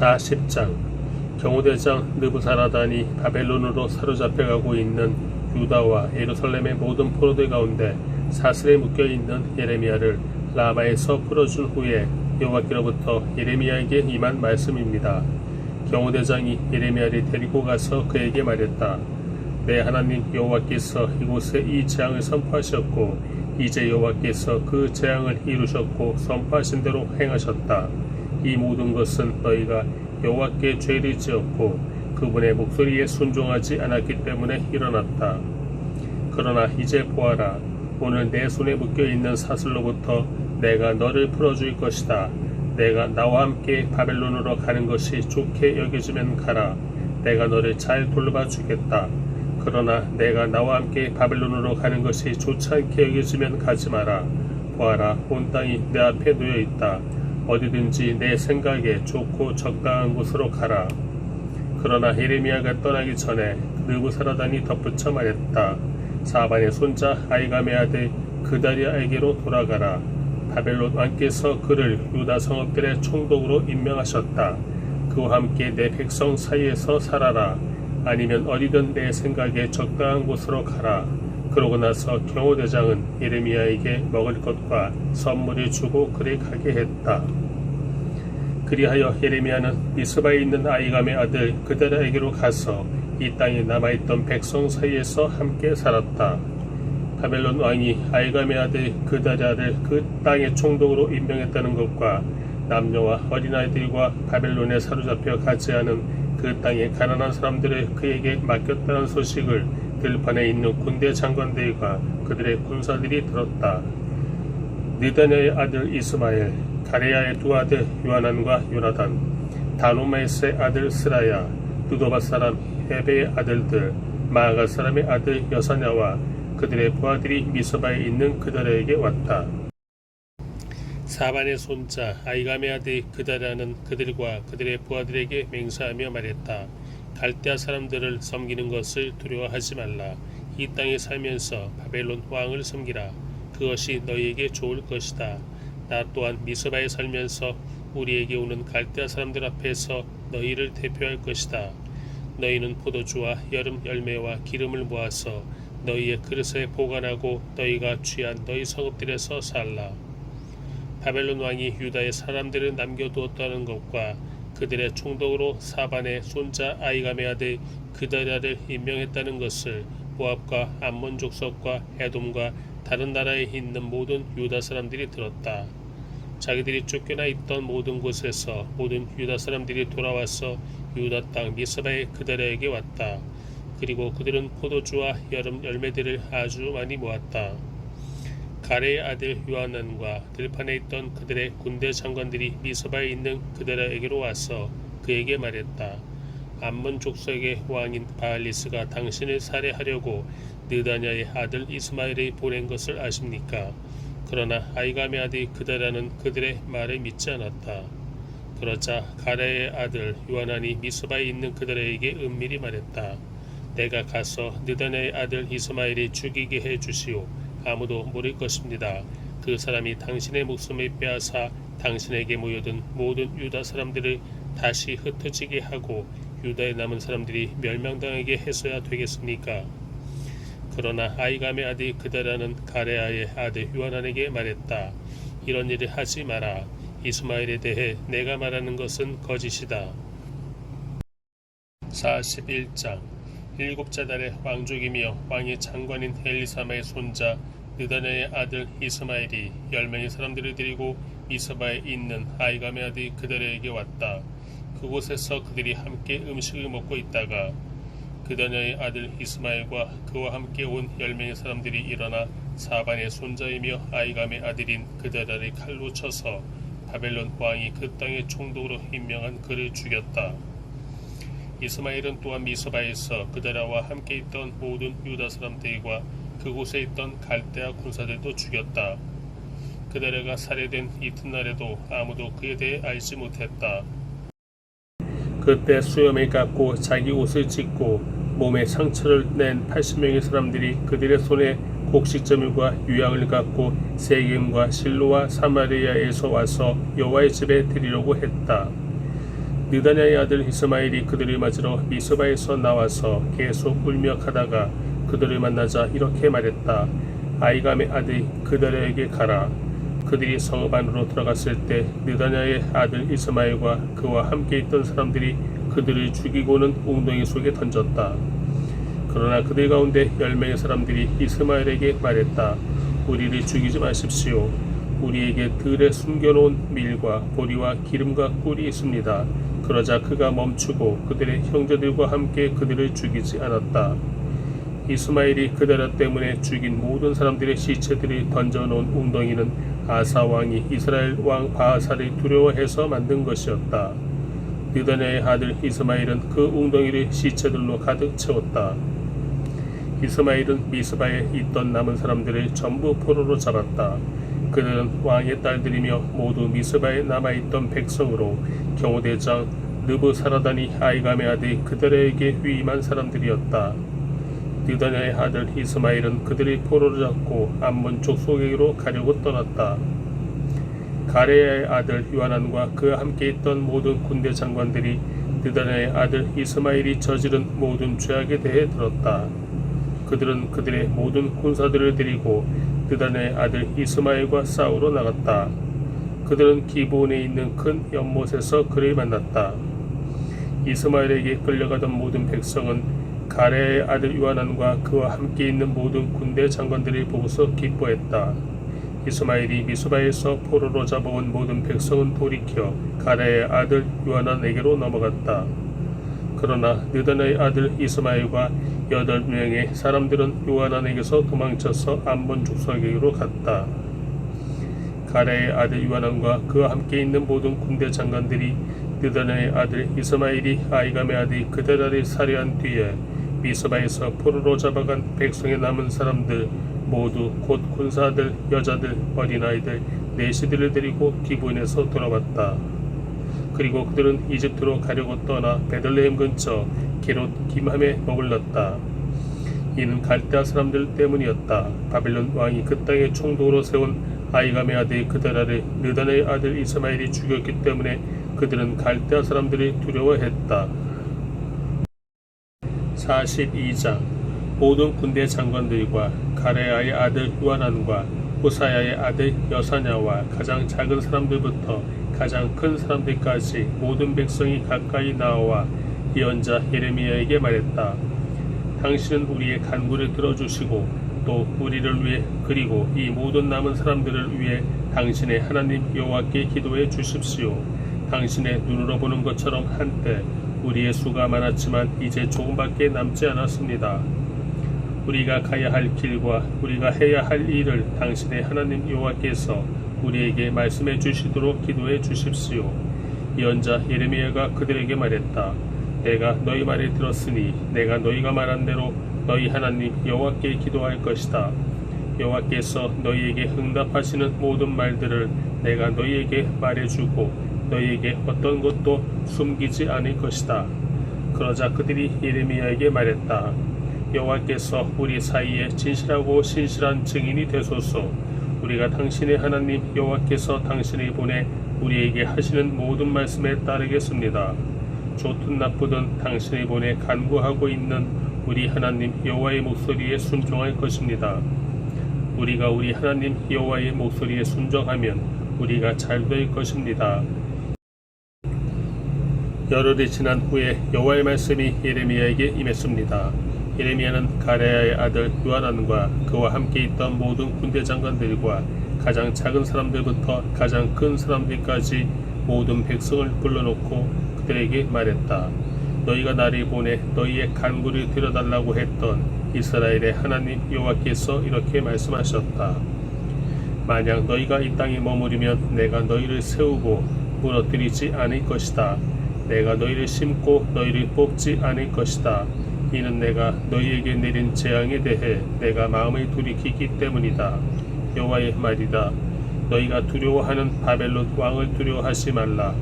40장 경호대장 느부사라단이 바벨론으로 사로잡혀가고 있는 유다와 예루살렘의 모든 포로들 가운데 사슬에 묶여있는 예레미야를 라마에서 풀어준 후에 여호와께로부터 예레미야에게 임한 말씀입니다. 경호대장이 예레미야를 데리고 가서 그에게 말했다. 내 하나님 여호와께서 이곳에 이 재앙을 선포하셨고 이제 여호와께서 그 재앙을 이루셨고 선포하신 대로 행하셨다. 이 모든 것은 너희가 여호와께 죄를 지었고 그분의 목소리에 순종하지 않았기 때문에 일어났다. 그러나 이제 보아라. 오늘 내 손에 묶여있는 사슬로부터 내가 너를 풀어줄 것이다. 내가 나와 함께 바벨론으로 가는 것이 좋게 여겨지면 가라. 내가 너를 잘 돌봐 주겠다. 그러나 내가 나와 함께 바벨론으로 가는 것이 좋지 않게 여겨지면 가지 마라. 보아라, 온 땅이 내 앞에 놓여 있다. 어디든지 내 생각에 좋고 적당한 곳으로 가라. 그러나 예레미야가 떠나기 전에 느부사라단이 덧붙여 말했다. 사반의 손자 아이감의 아들 그다리아에게로 돌아가라. 바벨론 왕께서 그를 유다 성읍들의 총독으로 임명하셨다. 그와 함께 내 백성 사이에서 살아라. 아니면 어디든 내 생각에 적당한 곳으로 가라. 그러고 나서 경호대장은 예레미야에게 먹을 것과 선물을 주고 그를 가게 했다. 그리하여 예레미야는 미스바에 있는 아이감의 아들 그다리아에게로 가서 이 땅에 남아있던 백성 사이에서 함께 살았다. 바벨론 왕이 아이감의 아들 그다리아를 그 땅의 총독으로 임명했다는 것과 남녀와 어린아이들과 바벨론에 사로잡혀 가지 않은 그 땅의 가난한 사람들을 그에게 맡겼다는 소식을 들판에 있는 군대 장관들과 그들의 군사들이 들었다. 느다냐의 아들 이스마엘, 가레야의 두 아들 요하난과 요나단, 다노마에스의 아들 스라야, 느도바 사람 헤베의 아들들, 마아가 사람의 아들 여사냐와 그들의 부하들이 미스바에 있는 그들에게 왔다. 사반의 손자 아이감의 아들 그다리아는 그들과 그들의 부하들에게 맹세하며 말했다. 갈대아 사람들을 섬기는 것을 두려워하지 말라. 이 땅에 살면서 바벨론 왕을 섬기라. 그것이 너희에게 좋을 것이다. 나 또한 미스바에 살면서 우리에게 오는 갈대아 사람들 앞에서 너희를 대표할 것이다. 너희는 포도주와 여름 열매와 기름을 모아서 너희의 그릇에 보관하고 너희가 취한 너희 성읍들에서 살라. 바벨론 왕이 유다의 사람들을 남겨두었다는 것과 그들의 총독으로 사반의 손자 아이감의 아들 그다리아를 임명했다는 것을 모압과 암몬 족속과 에돔과 다른 나라에 있는 모든 유다 사람들이 들었다. 자기들이 쫓겨나 있던 모든 곳에서 모든 유다 사람들이 돌아와서 유다 땅 미스바의 그다리아에게 왔다. 그리고 그들은 포도주와 여름 열매들을 아주 많이 모았다. 가레의 아들 요하난과 들판에 있던 그들의 군대 장관들이 미스바에 있는 그다리아에게로 와서 그에게 말했다. 암몬 족속의 왕인 바알리스가 당신을 살해하려고 느다냐의 아들 이스마엘을 보낸 것을 아십니까? 그러나 아이감의 아들 그다리아는 그들의 말을 믿지 않았다. 그러자 가레의 아들 요하난이 미스바에 있는 그들에게 은밀히 말했다. 내가 가서 느다냐의 아들 이스마엘을 죽이게 해 주시오. 아무도 모를 것입니다. 그 사람이 당신의 목숨을 빼앗아 당신에게 모여든 모든 유다 사람들을 다시 흩어지게 하고 유다에 남은 사람들이 멸망당하게 해서야 되겠습니까? 그러나 아이감의 아들 그다리아는 가레아의 아들 요하난에게 말했다. 이런 일을 하지 마라. 이스마엘에 대해 내가 말하는 것은 거짓이다. 41장 7째 달에 왕족이며 왕의 장관인 엘리사마의 손자 느다냐의 아들 이스마엘이 10명의 사람들을 데리고 미스바에 있는 아이감의 아들 그다리아에게 왔다. 그곳에서 그들이 함께 음식을 먹고 있다가 그다냐의 아들 이스마엘과 그와 함께 온 10명의 사람들이 일어나 사반의 손자이며 아이감의 아들인 그다리아를 칼로 쳐서 바벨론 왕이 그 땅의 총독으로 임명한 그를 죽였다. 이스마엘은 또한 미스바에서 그다리아와 함께 있던 모든 유다 사람들과 그곳에 있던 갈대아 군사들도 죽였다. 그다리아가 살해된 이튿날에도 아무도 그에 대해 알지 못했다. 그때 수염을 깎고 자기 옷을 찢고 몸에 상처를 낸 80명의 사람들이 그들의 손에 곡식저물과 유향을 갖고 세겜과 실로와 사마리아에서 와서 여호와의 집에 드리려고 했다. 느다냐의 아들 이스마엘이 그들을 맞으러 미스바에서 나와서 계속 울며 가다가 그들을 만나자 이렇게 말했다. 아이감의 아들 그다랴에게 가라. 그들이 성읍 안으로 들어갔을 때 느다냐의 아들 이스마엘과 그와 함께 있던 사람들이 그들을 죽이고는 웅덩이 속에 던졌다. 그러나 그들 가운데 10명의 사람들이 이스마엘에게 말했다. 우리를 죽이지 마십시오. 우리에게 들에 숨겨놓은 밀과 보리와 기름과 꿀이 있습니다. 그러자 그가 멈추고 그들의 형제들과 함께 그들을 죽이지 않았다. 이스마엘이 그다랴 때문에 죽인 모든 사람들의 시체들을 던져놓은 웅덩이는 아사 왕이 이스라엘 왕 바하사를 두려워해서 만든 것이었다. 느다냐의 아들 이스마엘은 그 웅덩이를 시체들로 가득 채웠다. 이스마엘은 미스바에 있던 남은 사람들을 전부 포로로 잡았다. 그들은 왕의 딸들이며 모두 미스바에 남아있던 백성으로 경호대장 느부사라단이 아이감의 아들 그다랴에게 위임한 사람들이었다. 느다냐의 아들 이스마엘은 그들이 포로로 잡고 암몬 족속에게로 가려고 떠났다. 가레야의 아들 요하난과 그와 함께 있던 모든 군대 장관들이 느다냐의 아들 이스마엘이 저지른 모든 죄악에 대해 들었다. 그들은 그들의 모든 군사들을 데리고 느다냐의 아들 이스마엘과 싸우러 나갔다. 그들은 기브온에 있는 큰 연못에서 그를 만났다. 이스마엘에게 끌려가던 모든 백성은 가레야의 아들 요하난과 그와 함께 있는 모든 군대 장관들을 보고서 기뻐했다. 이스마엘이 미스바에서 포로로 잡아온 모든 백성은 돌이켜 가레야의 아들 요하난에게로 넘어갔다. 그러나 느다냐의 아들 이스마엘과 8명의 사람들은 요하난에게서 도망쳐서 암몬 족속에게로 갔다. 가레야의 아들 요하난과 그와 함께 있는 모든 군대 장관들이 느다냐의 아들 이스마엘이 아이감의 아들 그다랴를 살해한 뒤에 미스바에서 포로로 잡아간 백성의 남은 사람들 모두 곧 군사들, 여자들, 어린아이들, 내시들을 데리고 기브온에서 돌아왔다. 그리고 그들은 이집트로 가려고 떠나 베들레헴 근처 게롯 김함에 머물렀다. 이는 갈대아 사람들 때문이었다. 바벨론 왕이 그 땅에 총독으로 세운 아이감의 아들 그다랴를 느다냐의 아들 이스마엘이 죽였기 때문에 그들은 갈대아 사람들이 두려워했다. 42장 모든 군대 장관들과 가레야의 아들 요하난과 호사야의 아들 여사냐와 가장 작은 사람들부터 가장 큰 사람들까지 모든 백성이 가까이 나와 예언자 예레미야에게 말했다. 당신은 우리의 간구를 들어주시고 또 우리를 위해 그리고 이 모든 남은 사람들을 위해 당신의 하나님 여호와께 기도해 주십시오. 당신의 눈으로 보는 것처럼 한때 우리의 수가 많았지만 이제 조금밖에 남지 않았습니다. 우리가 가야 할 길과 우리가 해야 할 일을 당신의 하나님 여호와께서 우리에게 말씀해 주시도록 기도해 주십시오. 예언자 예레미야가 그들에게 말했다. 내가 너희 말을 들었으니 내가 너희가 말한 대로 너희 하나님 여호와께 기도할 것이다. 여호와께서 너희에게 응답하시는 모든 말들을 내가 너희에게 말해주고 너희에게 어떤 것도 숨기지 않을 것이다. 그러자 그들이 예레미야에게 말했다. 여호와께서 우리 사이에 진실하고 신실한 증인이 되소서. 우리가 당신의 하나님 여호와께서 당신을 보내 우리에게 하시는 모든 말씀에 따르겠습니다. 좋든 나쁘든 당신을 보내 간구하고 있는 우리 하나님 여호와의 목소리에 순종할 것입니다. 우리가 우리 하나님 여호와의 목소리에 순종하면 우리가 잘 될 것입니다. 열흘이 지난 후에 여호와의 말씀이 예레미야에게 임했습니다. 예레미야는 가레야의 아들 요하난과 그와 함께 있던 모든 군대 장관들과 가장 작은 사람들부터 가장 큰 사람들까지 모든 백성을 불러놓고 그들에게 말했다. 너희가 나를 보내 너희의 간구를 들어달라고 했던 이스라엘의 하나님 여호와께서 이렇게 말씀하셨다. 만약 너희가 이 땅에 머무르면 내가 너희를 세우고 무너뜨리지 않을 것이다. 내가 너희를 심고 너희를 뽑지 않을 것이다. 이는 내가 너희에게 내린 재앙에 대해 내가 마음을 돌이키기 때문이다. 여호와의 말이다. 너희가 두려워하는 바벨론 왕을 두려워하지 말라.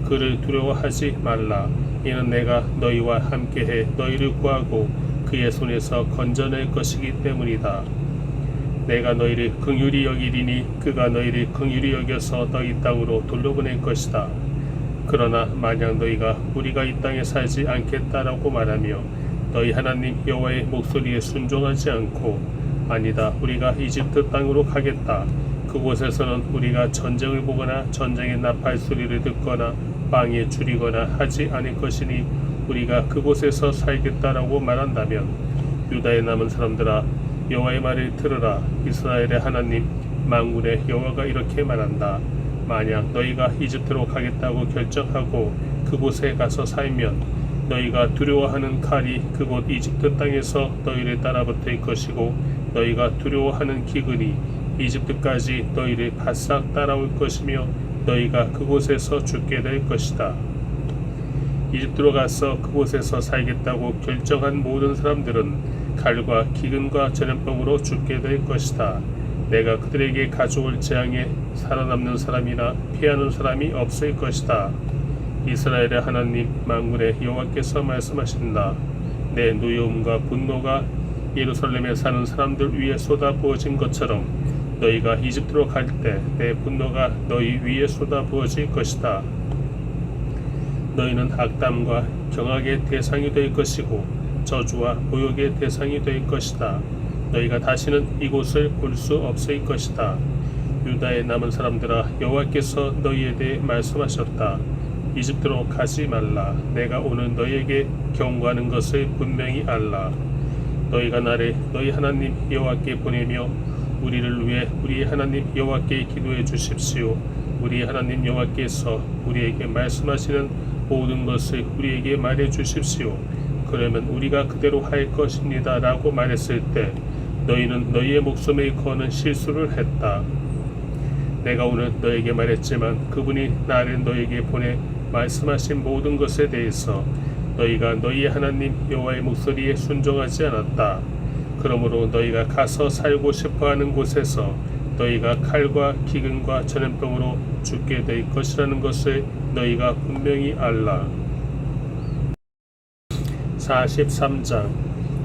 그를 두려워하지 말라. 이는 내가 너희와 함께해 너희를 구하고 그의 손에서 건져낼 것이기 때문이다. 내가 너희를 긍휼히 여기리니 그가 너희를 긍휼히 여겨서 너희 땅으로 돌려보낼 것이다. 그러나 만약 너희가 우리가 이 땅에 살지 않겠다라고 말하며 너희 하나님 여호와의 목소리에 순종하지 않고 아니다 우리가 이집트 땅으로 가겠다 그곳에서는 우리가 전쟁을 보거나 전쟁의 나팔 소리를 듣거나 빵에 줄이거나 하지 않을 것이니 우리가 그곳에서 살겠다라고 말한다면 유다에 남은 사람들아 여호와의 말을 들으라 이스라엘의 하나님 만군의 여호와가 이렇게 말한다 만약 너희가 이집트로 가겠다고 결정하고 그곳에 가서 살면 너희가 두려워하는 칼이 그곳 이집트 땅에서 너희를 따라붙을 것이고 너희가 두려워하는 기근이 이집트까지 너희를 바싹 따라올 것이며 너희가 그곳에서 죽게 될 것이다. 이집트로 가서 그곳에서 살겠다고 결정한 모든 사람들은 칼과 기근과 전염병으로 죽게 될 것이다. 내가 그들에게 가져올 재앙에 살아남는 사람이나 피하는 사람이 없을 것이다. 이스라엘의 하나님 만군의 여호와께서 말씀하신다. 내 노여움과 분노가 예루살렘에 사는 사람들 위에 쏟아부어진 것처럼 너희가 이집트로 갈 때 내 분노가 너희 위에 쏟아부어질 것이다. 너희는 악담과 경악의 대상이 될 것이고 저주와 모욕의 대상이 될 것이다. 너희가 다시는 이곳을 볼 수 없을 것이다. 유다에 남은 사람들아 여호와께서 너희에 대해 말씀하셨다. 이집트로 가지 말라. 내가 오늘 너희에게 경고하는 것을 분명히 알라. 너희가 나를 너희 하나님 여호와께 보내며 우리를 위해 우리 하나님 여호와께 기도해 주십시오. 우리 하나님 여호와께서 우리에게 말씀하시는 모든 것을 우리에게 말해 주십시오. 그러면 우리가 그대로 할 것입니다 라고 말했을 때 너희는 너희의 목숨에 거는 실수를 했다. 내가 오늘 너에게 말했지만 그분이 나를 너에게 보내 말씀하신 모든 것에 대해서 너희가 너희의 하나님 여호와의 목소리에 순종하지 않았다. 그러므로 너희가 가서 살고 싶어하는 곳에서 너희가 칼과 기근과 전염병으로 죽게 될 것이라는 것을 너희가 분명히 알라. 43장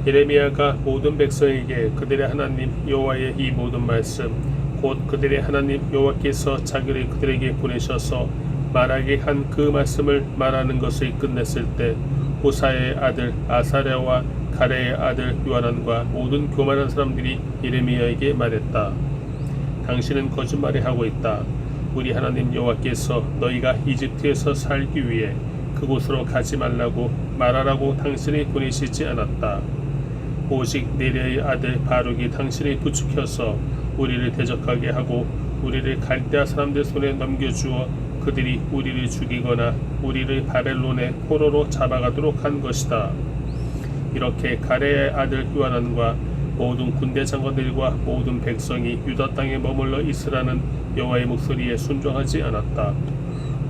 예레미야가 모든 백성에게 그들의 하나님 여호와의 이 모든 말씀 곧 그들의 하나님 여호와께서 자기를 그들에게 보내셔서 말하게 한 그 말씀을 말하는 것을 끝냈을 때 호사의 아들 아사랴와 가레의 아들 요하난과 모든 교만한 사람들이 예레미야에게 말했다. 당신은 거짓말을 하고 있다. 우리 하나님 여호와께서 너희가 이집트에서 살기 위해 그곳으로 가지 말라고 말하라고 당신이 보내시지 않았다. 오직 네리아의 아들 바룩이 당신을 부추겨서 우리를 대적하게 하고 우리를 갈대아 사람들 손에 넘겨주어 그들이 우리를 죽이거나 우리를 바벨론의 포로로 잡아가도록 한 것이다. 이렇게 가레의 아들 요하난과 모든 군대 장관들과 모든 백성이 유다 땅에 머물러 있으라는 여호와의 목소리에 순종하지 않았다.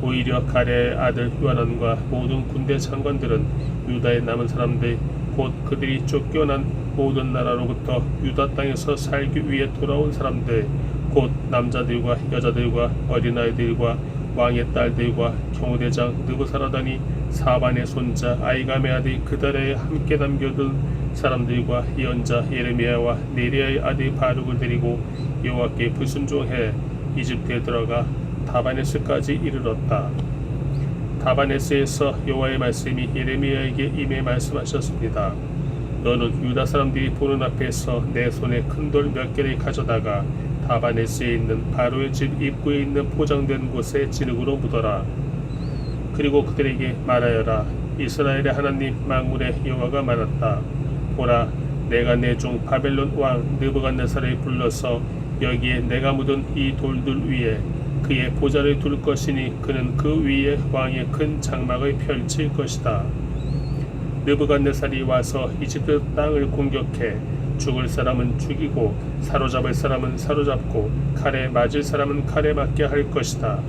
오히려 가레의 아들 요하난과 모든 군대 장관들은 유다에 남은 사람들 곧 그들이 쫓겨난 모든 나라로부터 유다 땅에서 살기 위해 돌아온 사람들 곧 남자들과 여자들과 어린아이들과 왕의 딸들과 경호대장 느부사라단이 사반의 손자 아이감의 아들 그달에 함께 남겨둔 사람들과 예언자 예레미야와 네리아의 아들 바룩을 데리고 여호와께 불순종해 이집트에 들어가 다바네스까지 이르렀다. 다바네스에서 여호와의 말씀이 예레미야에게 임해 말씀하셨습니다. 너는 유다 사람들이 보는 앞에서 내 손에 큰 돌 몇 개를 가져다가 다바네스에 있는 바로의 집 입구에 있는 포장된 곳에 진흙으로 묻어라. 그리고 그들에게 말하여라. 이스라엘의 하나님 만군의 여호와가 말했다. 보라, 내가 내 종 바벨론 왕 느부갓네살을 불러서 여기에 내가 묻은 이 돌들 위에 그의 보좌를 둘 것이니 그는 그 위에 왕의 큰 장막을 펼칠 것이다. 느부갓네살이 와서 이집트 땅을 공격해 죽을 사람은 죽이고 사로잡을 사람은 사로잡고 칼에 맞을 사람은 칼에 맞게 할 것이다.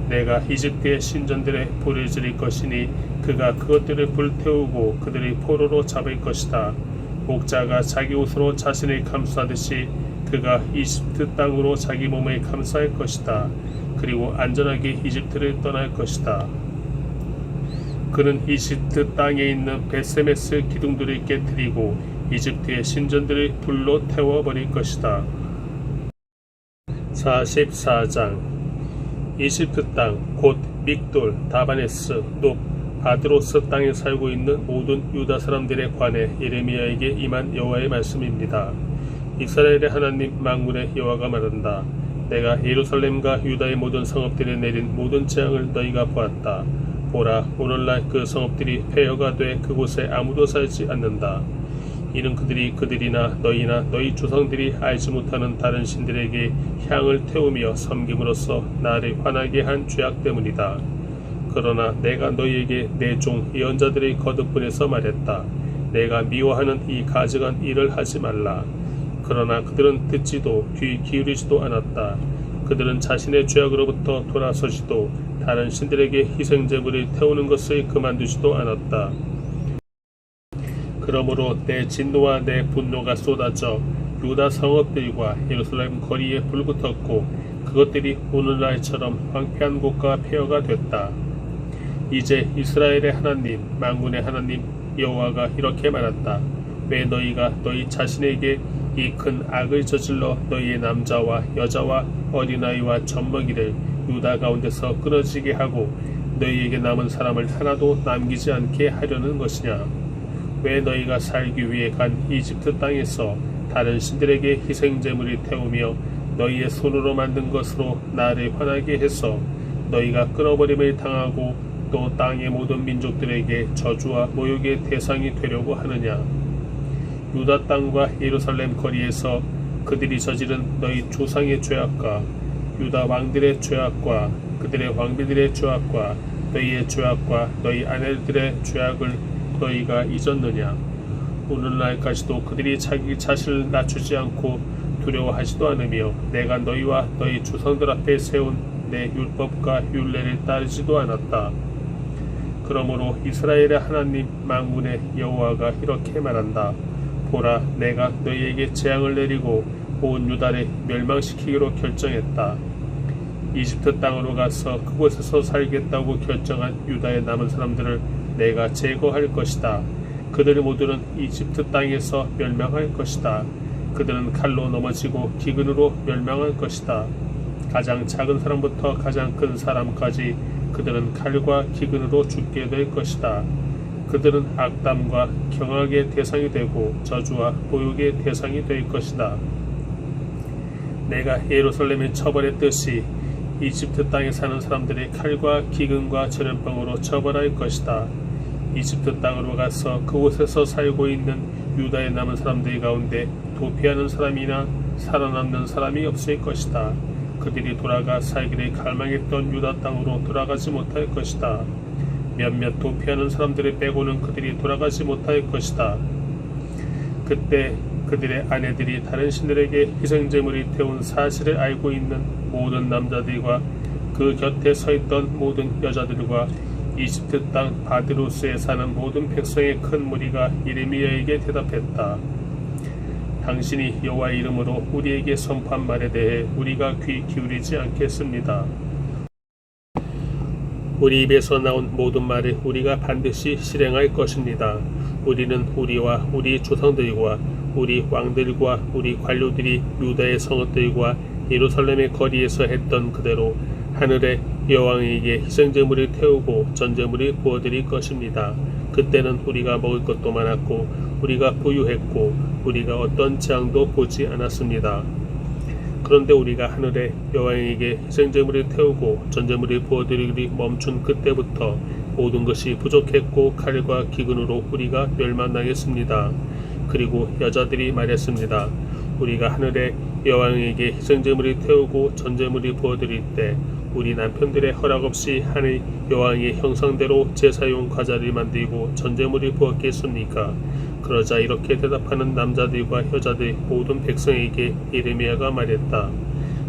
내가 이집트의 신전들에 불을 지를 것이니 그가 그것들을 불태우고 그들의 포로로 잡을 것이다. 목자가 자기 옷으로 자신을 감싸듯이 그가 이집트 땅으로 자기 몸을 감싸할 것이다. 그리고 안전하게 이집트를 떠날 것이다. 그는 이집트 땅에 있는 베세메스 기둥들을 깨뜨리고 이집트의 신전들을 불로 태워버릴 것이다. 44장 이집트 땅 곧 믹돌, 다바네스, 높, 바드로스 땅에 살고 있는 모든 유다 사람들에 관해 예레미야에게 임한 여호와의 말씀입니다. 이스라엘의 하나님 만군의 여호와가 말한다. 내가 예루살렘과 유다의 모든 성읍들에 내린 모든 재앙을 너희가 보았다. 보라, 오늘날 그 성읍들이 폐허가 돼 그곳에 아무도 살지 않는다. 이는 그들이나 너희나 너희 조상들이 알지 못하는 다른 신들에게 향을 태우며 섬김으로써 나를 화나게 한 죄악 때문이다. 그러나 내가 너희에게 내 종 예언자들의 거듭분에서 말했다. 내가 미워하는 이 가증한 일을 하지 말라. 그러나 그들은 듣지도 귀 기울이지도 않았다. 그들은 자신의 죄악으로부터 돌아서지도 다른 신들에게 희생제물을 태우는 것을 그만두지도 않았다. 그러므로 내 진노와 내 분노가 쏟아져 유다 성읍들과 예루살렘 거리에 불붙었고 그것들이 오늘날처럼 황폐한 곳과 폐허가 됐다. 이제 이스라엘의 하나님 만군의 하나님 여호와가 이렇게 말한다. 왜 너희가 너희 자신에게 이 큰 악을 저질러 너희의 남자와 여자와 어린아이와 젖먹이를 유다 가운데서 끊어지게 하고 너희에게 남은 사람을 하나도 남기지 않게 하려는 것이냐? 왜 너희가 살기 위해 간 이집트 땅에서 다른 신들에게 희생제물을 태우며 너희의 손으로 만든 것으로 나를 화나게 해서 너희가 끊어버림을 당하고 또 땅의 모든 민족들에게 저주와 모욕의 대상이 되려고 하느냐? 유다 땅과 예루살렘 거리에서 그들이 저지른 너희 조상의 죄악과 유다 왕들의 죄악과 그들의 왕비들의 죄악과 너희의 죄악과 너희 아내들의 죄악을 너희가 잊었느냐? 오늘날까지도 그들이 자기 자신을 낮추지 않고 두려워하지도 않으며 내가 너희와 너희 조상들 앞에 세운 내 율법과 율례를 따르지도 않았다. 그러므로 이스라엘의 하나님 만군의 여호와가 이렇게 말한다. 보라, 내가 너희에게 재앙을 내리고 온 유다를 멸망시키기로 결정했다. 이집트 땅으로 가서 그곳에서 살겠다고 결정한 유다의 남은 사람들을 내가 제거할 것이다. 그들 모두는 이집트 땅에서 멸망할 것이다. 그들은 칼로 넘어지고 기근으로 멸망할 것이다. 가장 작은 사람부터 가장 큰 사람까지 그들은 칼과 기근으로 죽게 될 것이다. 그들은 악담과 경악의 대상이 되고 저주와 모욕의 대상이 될 것이다. 내가 예루살렘을 처벌했듯이 이집트 땅에 사는 사람들의 칼과 기근과 전염병으로 처벌할 것이다. 이집트 땅으로 가서 그곳에서 살고 있는 유다에 남은 사람들 가운데 도피하는 사람이나 살아남는 사람이 없을 것이다. 그들이 돌아가 살기를 갈망했던 유다 땅으로 돌아가지 못할 것이다. 몇몇 도피하는 사람들을 빼고는 그들이 돌아가지 못할 것이다. 그때 그들의 아내들이 다른 신들에게 희생제물이 태운 사실을 알고 있는 모든 남자들과 그 곁에 서 있던 모든 여자들과 이집트 땅 바드로스에 사는 모든 백성의 큰 무리가 예레미야에게 대답했다. 당신이 여호와의 이름으로 우리에게 선포한 말에 대해 우리가 귀 기울이지 않겠습니다. 우리 입에서 나온 모든 말을 우리가 반드시 실행할 것입니다. 우리는 우리와 우리 조상들과 우리 왕들과 우리 관료들이 유다의 성읍들과 예루살렘의 거리에서 했던 그대로 하늘의 여왕에게 희생제물을 태우고 전제물을 부어드릴 것입니다. 그때는 우리가 먹을 것도 많았고 우리가 부유했고 우리가 어떤 재앙도 보지 않았습니다. 그런데 우리가 하늘의 여왕에게 희생제물을 태우고 전제물을 부어드리기 멈춘 그때부터 모든 것이 부족했고 칼과 기근으로 우리가 멸망당했습니다. 그리고 여자들이 말했습니다. 우리가 하늘의 여왕에게 희생제물을 태우고 전제물을 부어드릴 때 우리 남편들의 허락 없이 하늘 여왕의 형상대로 제사용 과자를 만들고 전제물을 부었겠습니까? 그러자 이렇게 대답하는 남자들과 여자들 모든 백성에게 예레미야가 말했다.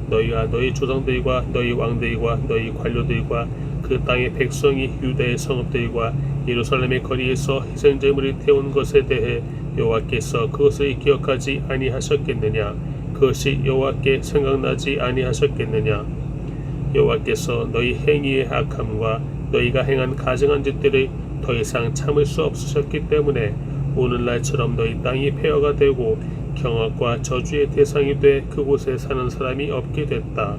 너희와 너희 조상들과 너희 왕들과 너희 관료들과 그 땅의 백성이 유다의 성읍들과 예루살렘의 거리에서 희생제물을 태운 것에 대해 여호와께서 그것을 기억하지 아니하셨겠느냐? 그것이 여호와께 생각나지 아니하셨겠느냐? 여호와께서 너희 행위의 악함과 너희가 행한 가증한 짓들을 더 이상 참을 수 없으셨기 때문에 오늘날처럼 너희 땅이 폐허가 되고 경악과 저주의 대상이 돼 그곳에 사는 사람이 없게 됐다.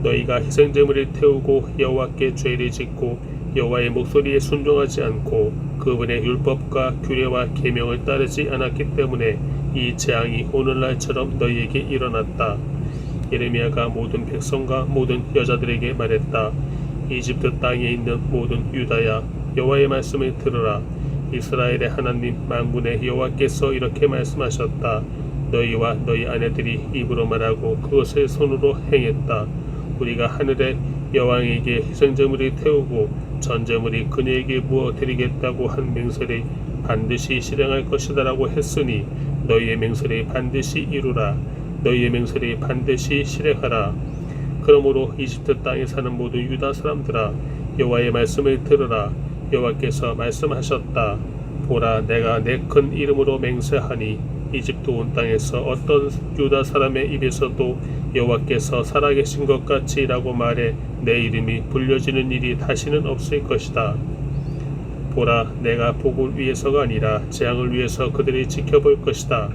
너희가 희생제물을 태우고 여호와께 죄를 짓고 여호와의 목소리에 순종하지 않고 그분의 율법과 규례와 계명을 따르지 않았기 때문에 이 재앙이 오늘날처럼 너희에게 일어났다. 예레미야가 모든 백성과 모든 여자들에게 말했다. 이집트 땅에 있는 모든 유다야, 여호와의 말씀을 들으라. 이스라엘의 하나님 만군의 여호와께서 이렇게 말씀하셨다. 너희와 너희 아내들이 입으로 말하고 그것을 손으로 행했다. 우리가 하늘의 여왕에게 희생제물을 태우고 전제물이 그녀에게 부어 드리겠다고 한 맹세를 반드시 실행할 것이다라고 했으니 너희의 맹세를 반드시 이루라. 너희의 맹세를 반드시 실행하라. 그러므로 이집트 땅에 사는 모든 유다 사람들아, 여호와의 말씀을 들으라. 여호와께서 말씀하셨다. 보라, 내가 내 큰 이름으로 맹세하니 이집트 온 땅에서 어떤 유다 사람의 입에서도 여호와께서 살아계신 것 같이라고 말해 내 이름이 불려지는 일이 다시는 없을 것이다. 보라, 내가 복을 위해서가 아니라 재앙을 위해서 그들이 지켜볼 것이다.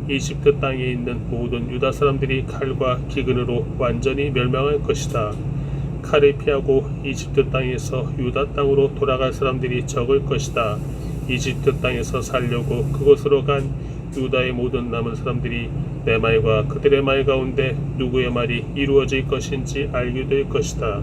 이집트 땅에 있는 모든 유다 사람들이 칼과 기근으로 완전히 멸망할 것이다. 칼을 피하고 이집트 땅에서 유다 땅으로 돌아갈 사람들이 적을 것이다. 이집트 땅에서 살려고 그곳으로 간 유다의 모든 남은 사람들이 내 말과 그들의 말 가운데 누구의 말이 이루어질 것인지 알게 될 것이다.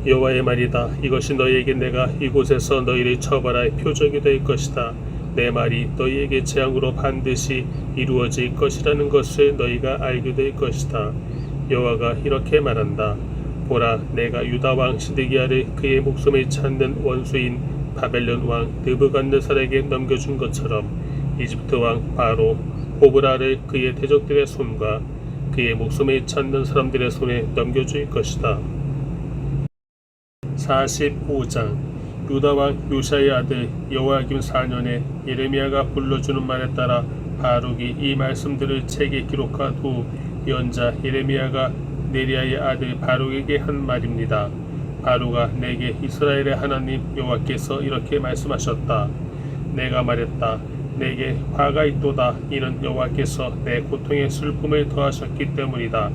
여호와의 말이다. 이것이 너희에게 내가 이곳에서 너희를 처벌할 표적이 될 것이다. 내 말이 너희에게 재앙으로 반드시 이루어질 것이라는 것을 너희가 알게 될 것이다. 여호와가 이렇게 말한다. 보라, 내가 유다 왕 시드기야를 그의 목숨을 찾는 원수인 바벨론 왕 느부갓네살에게 넘겨준 것처럼 이집트 왕 바로 호브라를 그의 대적들의 손과 그의 목숨을 찾는 사람들의 손에 넘겨줄 것이다. 45장 유다 왕 요시아의 아들 여호야김 4년에 예레미야가 불러주는 말에 따라 바룩이 이 말씀들을 책에 기록한 후 연자 예레미야가 네리야의 아들 바룩에게 한 말입니다. 바룩아, 내게 이스라엘의 하나님 여호와께서 이렇게 말씀하셨다. 내가 말했다. 내게 화가 있도다. 이는 여호와께서 내 고통에 슬픔을 더하셨기 때문이다.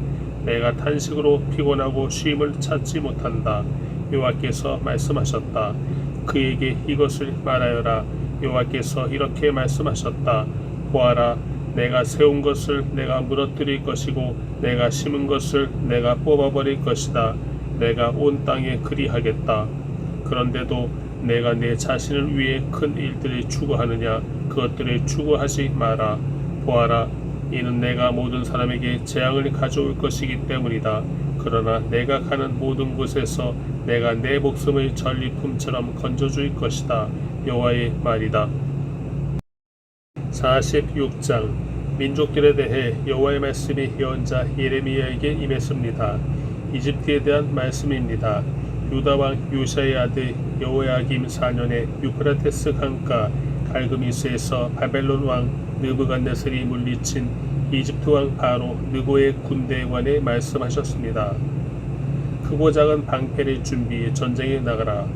내가 탄식으로 피곤하고 쉼을 찾지 못한다. 여호와께서 말씀하셨다. 그에게 이것을 말하여라. 여호와께서 이렇게 말씀하셨다. 보아라, 내가 세운 것을 내가 무너뜨릴 것이고 내가 심은 것을 내가 뽑아버릴 것이다. 내가 온 땅에 그리하겠다. 그런데도 내가 내 자신을 위해 큰 일들을 추구하느냐? 그것들을 추구하지 마라. 보아라, 이는 내가 모든 사람에게 재앙을 가져올 것이기 때문이다. 그러나 내가 가는 모든 곳에서 내가 내 목숨을 전리품처럼 건져줄 것이다. 여호와의 말이다. 46장 민족들에 대해 여호와의 말씀이 예언자 예레미야에게 임했습니다. 이집트에 대한 말씀입니다. 유다 왕 요시아의 아들 여호야김 4년에 유프라테스 강가 갈그미스에서 바벨론 왕 느부갓네살이 물리친 이집트 왕 바로 느고의 군대에 관해 말씀하셨습니다. 크고 작은 방패를 준비해 전쟁에 나가라.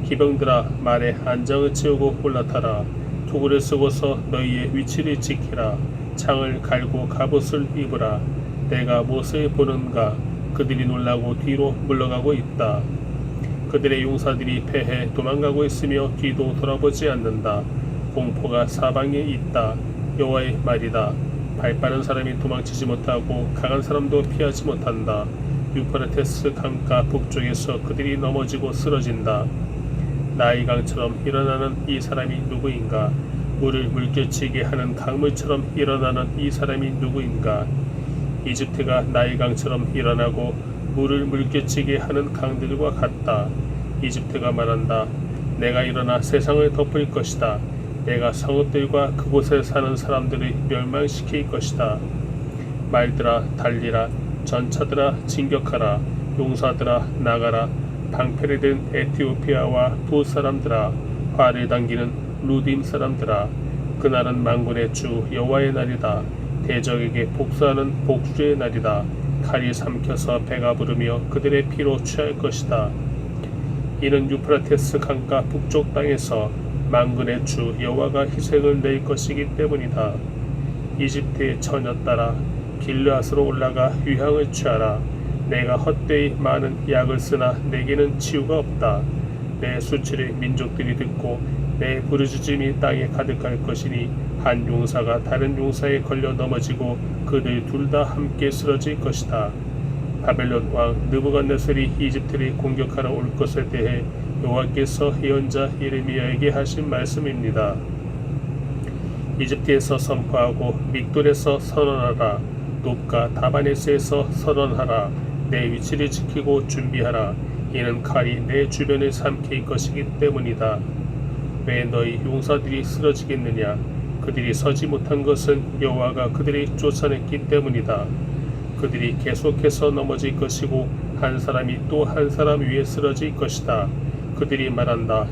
기병들아, 말에 안장을 채우고 올라타라. 도구를 쓰고서 너희의 위치를 지키라. 창을 갈고 갑옷을 입으라. 내가 무엇을 보는가? 그들이 놀라고 뒤로 물러가고 있다. 그들의 용사들이 패해 도망가고 있으며 뒤도 돌아보지 않는다. 공포가 사방에 있다. 여호와의 말이다. 발빠른 사람이 도망치지 못하고 강한 사람도 피하지 못한다. 유프라테스 강가 북쪽에서 그들이 넘어지고 쓰러진다. 나의 강처럼 일어나는 이 사람이 누구인가? 물을 물결치게 하는 강물처럼 일어나는 이 사람이 누구인가? 이집트가 나의 강처럼 일어나고 물을 물결치게 하는 강들과 같다. 이집트가 말한다. 내가 일어나 세상을 덮을 것이다. 내가 성읍들과 그곳에 사는 사람들을 멸망시킬 것이다. 말들아, 달리라. 전차들아, 진격하라. 용사들아, 나가라. 방패를 든 에티오피아와 부 사람들아, 활을 당기는 루딤 사람들아, 그날은 만군의 주 여호와의 날이다. 대적에게 복수하는 복주의 날이다. 칼이 삼켜서 배가 부르며 그들의 피로 취할 것이다. 이는 유프라테스 강가 북쪽 땅에서 만군의 주 여호와가 희생을 낼 것이기 때문이다. 이집트의 처녀 딸아, 길르앗으로 올라가 유향을 취하라. 내가 헛되이 많은 약을 쓰나 내게는 치유가 없다. 내 수치를 민족들이 듣고 내 부르짖음이 땅에 가득할 것이니 한 용사가 다른 용사에 걸려 넘어지고 그들 둘 다 함께 쓰러질 것이다. 바벨론 왕 느부갓네살이 이집트를 공격하러 올 것에 대해 여호와께서 예언자 예레미야에게 하신 말씀입니다. 이집트에서 선포하고 믹돌에서 선언하라. 높과 다바네스에서 선언하라. 내 위치를 지키고 준비하라. 이는 칼이 내 주변을 삼킬 것이기 때문이다. 왜 너희 용사들이 쓰러지겠느냐? 그들이 서지 못한 것은 여호와가 그들을 쫓아냈기 때문이다. 그들이 계속해서 넘어질 것이고 한 사람이 또 한 사람 위에 쓰러질 것이다. 그들이 말한다.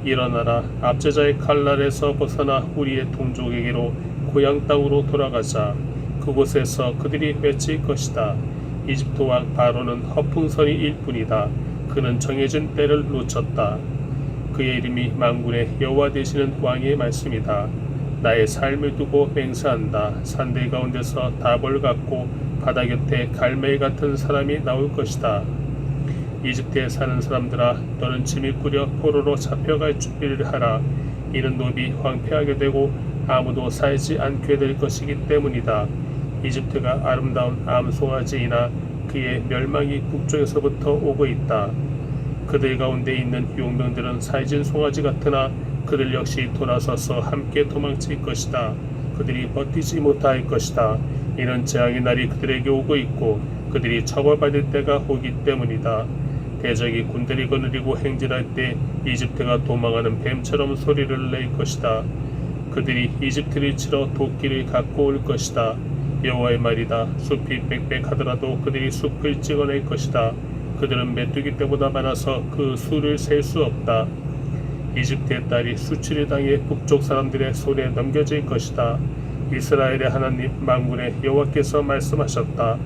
일어나라. 압제자의 칼날에서 벗어나 우리의 동족에게로 고향 땅으로 돌아가자. 그곳에서 그들이 외칠 것이다. 이집트 왕 바로는 허풍선이일 뿐이다. 그는 정해진 때를 놓쳤다. 그의 이름이 만군의 여호와 되시는 왕의 말씀이다. 나의 삶을 두고 맹세한다. 산들 가운데서 다벌 같고 바다 곁에 갈멜 같은 사람이 나올 것이다. 이집트에 사는 사람들아, 너는 짐을 꾸려 포로로 잡혀갈 준비를 하라. 이는 노비 황폐하게 되고 아무도 살지 않게 될 것이기 때문이다. 이집트가 아름다운 암송아지이나 그의 멸망이 북쪽에서부터 오고 있다. 그들 가운데 있는 용병들은 살진 송아지 같으나 그들 역시 돌아서서 함께 도망칠 것이다. 그들이 버티지 못할 것이다. 이는 재앙의 날이 그들에게 오고 있고 그들이 처벌받을 때가 오기 때문이다. 대적이 군대를 거느리고 행진할 때 이집트가 도망하는 뱀처럼 소리를 낼 것이다. 그들이 이집트를 치러 도끼를 갖고 올 것이다. 여호와의 말이다. 숲이 빽빽하더라도 그들이 숲을 찍어낼 것이다. 그들은 메뚜기 떼보다 많아서 그 수를 셀 수 없다. 이집트의 딸이 수치를 당해 북쪽 사람들의 손에 넘겨질 것이다. 이스라엘의 하나님 만군의 여호와께서 말씀하셨다.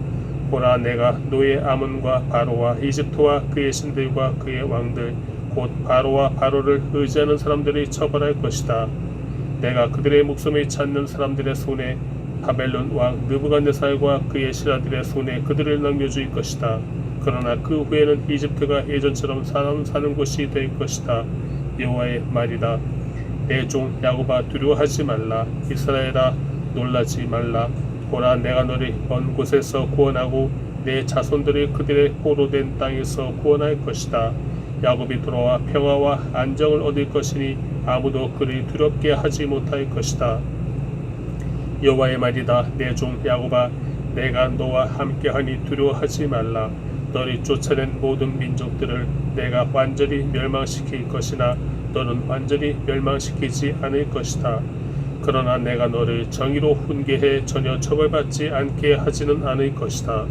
보라, 내가 노예 아몬과 바로와 이집트와 그의 신들과 그의 왕들 곧 바로와 바로를 의지하는 사람들을 처벌할 것이다. 내가 그들의 목숨을 찾는 사람들의 손에 바벨론 왕 느부갓네살과 그의 신하들의 손에 그들을 넘겨줄 것이다. 그러나 그 후에는 이집트가 예전처럼 사람 사는 곳이 될 것이다. 여호와의 말이다. 내 종 야곱아, 두려워하지 말라. 이스라엘아, 놀라지 말라. 보라, 내가 너를 먼 곳에서 구원하고 내 자손들을 그들의 포로된 땅에서 구원할 것이다. 야곱이 돌아와 평화와 안정을 얻을 것이니 아무도 그를 두렵게 하지 못할 것이다. 여호와의 말이다. 내 종 야곱아, 내가 너와 함께하니 두려워하지 말라. 너를 쫓아낸 모든 민족들을 내가 완전히 멸망시킬 것이나 너는 완전히 멸망시키지 않을 것이다. 그러나 내가 너를 정의로 훈계해 전혀 처벌받지 않게 하지는 않을 것이다.